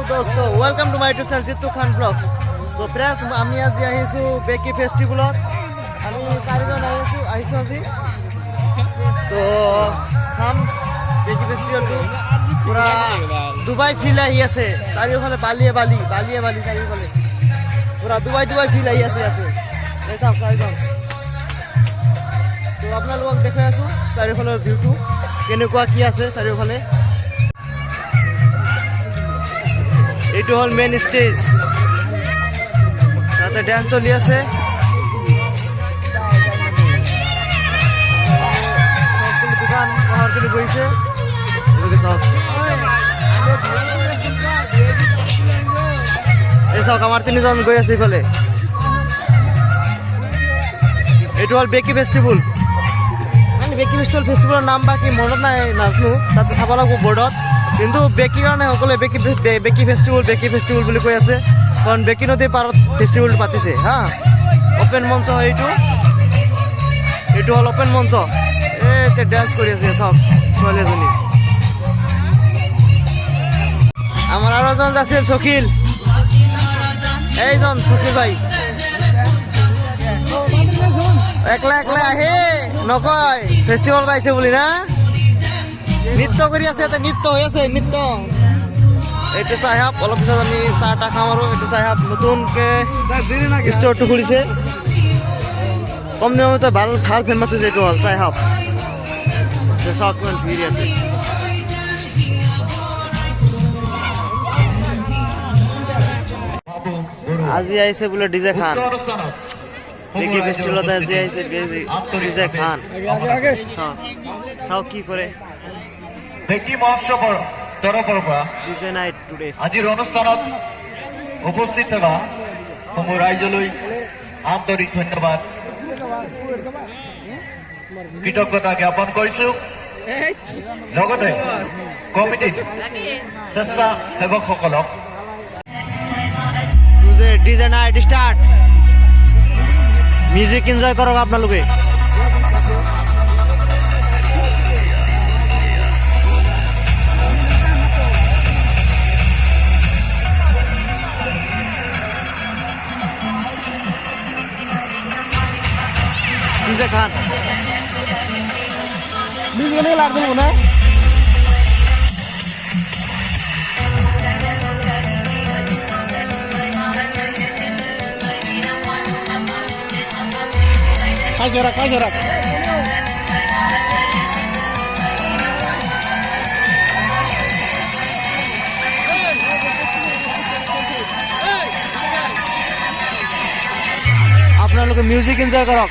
दोस्तो welcome to my YouTube channel Jitu Khan blogs. तो friends আমি আজি আহিছো বেকি ফেষ্টিভেলত। আমি চাৰিজন আহিছো আজি। তো সাম বেকি ফেষ্টিভেলটো পুৰা দুবাই ফিল আহি আছে। চাৰিওফালে বালিয়ে বালি চাৰিওফালে পুৰা দুবাই ফিল আহি আছে ইয়াতে। এই চাওক চাৰিজন। তো আপোনালোকক দেখাই আছো চাৰিওফালৰ ভিউটো কেনেকুৱা কি আছে চাৰিওফালে। এইটো হল মেইন স্টেজ, তাতে ডান্স চলি আছে। সকলো দোকান পোহাৰখিনি বহিছে। এই চাওক আমাৰ তিনিজন গৈ আছে ইফালে। এইটো হল বেকি ফেষ্টিভেল। মানে বেকি ফেষ্টিভেলৰ নাম বা কি মনত নাই নাজানো, তাতে চাব লাগিব বৰ্ডত। কিন্তু বেকি কাৰণে সকলোৱে বেকি ফেষ্টিভেল বুলি কৈ আছে, কাৰণ বেকি নদীৰ পাৰত ফেষ্টিভেলটো পাতিছে হা। অপেন মঞ্চ হয় এইটো হ'ল অপেন মঞ্চ। এতিয়া ডান্স কৰি আছে চাওক ছোৱালী এজনী। আমাৰ আৰু এজন আছিল চকিল, এইজন চকিল ভাই। একলা আহে নকয় ফেষ্টিভেলত আহিছে বুলি না। নৃত্য কৰি আছে, এটা নৃত্য হৈ আছে নৃত্য। এইটো চাহাব, অলপ পিছত আমি চাহ তাহ খাম। আৰু এইটো চাহাব নতুনকে ষ্ট'ৰটো খুলিছে, কম দিনতে ভাল ফেমাছ হৈছে। এইটো হ'ল চাহাব। চাওক কিমান ভিৰ ইয়াতে। আজি আহিছে বোলে ডিজে খান। বেকি ফেষ্টিভেলত আজি আহিছে ডিজে খান। চাওক কি কৰে। বেকি মহোৎসৱৰ তৰফৰ পৰা ডিজে নাইট টুডে। আজিৰ অনুষ্ঠানত উপস্থিত থকা সমূহ ৰাইজলৈ আন্তৰিক ধন্যবাদ কৃতজ্ঞতা জ্ঞাপন কৰিছো। লগতে কমিটিৰ স্বেচ্ছাসেৱকসকলক। DJ night start. Music enjoy কৰক আপোনালোকে। ডিজে খান না। কাজৰা আপোনালোকে মিউজিক এনজয় কৰক।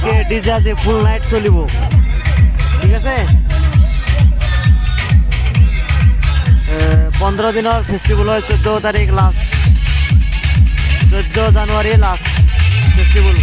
গতিকে ডিজে আজি ফুল নাইট চলিব ঠিক আছে 15 দিনৰ ফেষ্টিভেল হয় 14 তাৰিখ লাষ্ট 14 জানুৱাৰী লাষ্ট ফেষ্টিভেল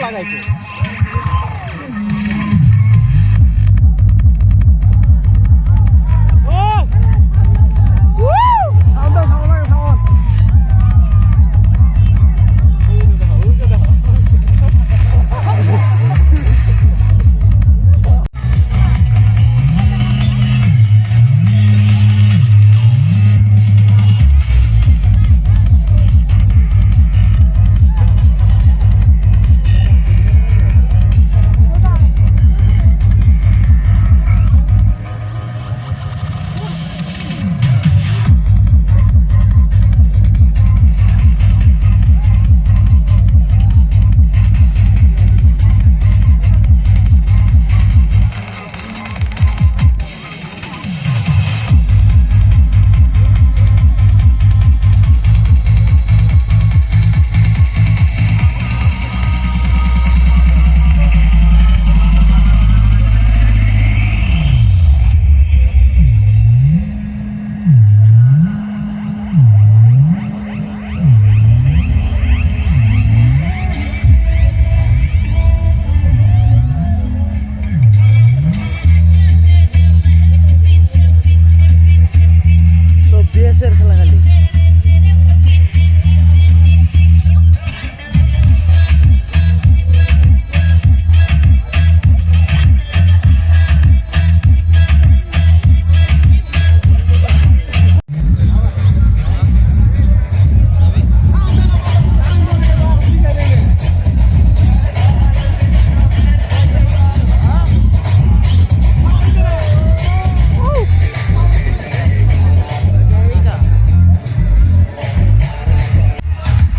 লাগাইছে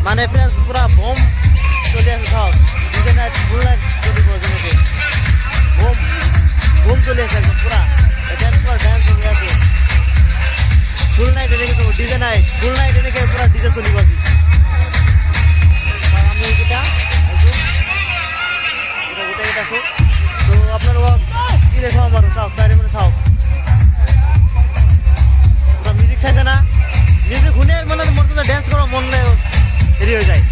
মানে ফ্রেন্ডস পুরা বোম চলে আসে সব ডিজে নাইট ফুল নাইট চলিব যেনেকে বোম বোম চলে আসে একদম পুরা ড্যান্স চলে আছে ফুল নাইট এনেকে তো ডিজে নাইট ফুল নাইট এনেকে পুরা ডিজে চলিব আজি আমি এইটা আছো এটা গোটাই আছো তো আপনারা কি দেখো আমার চাওক চারি মানে চাওক পুরা মিউজিক চাইছে না মিউজিক শুনে মানে মোর তো ড্যান্স করা মন নাই হেৰি হৈ যায়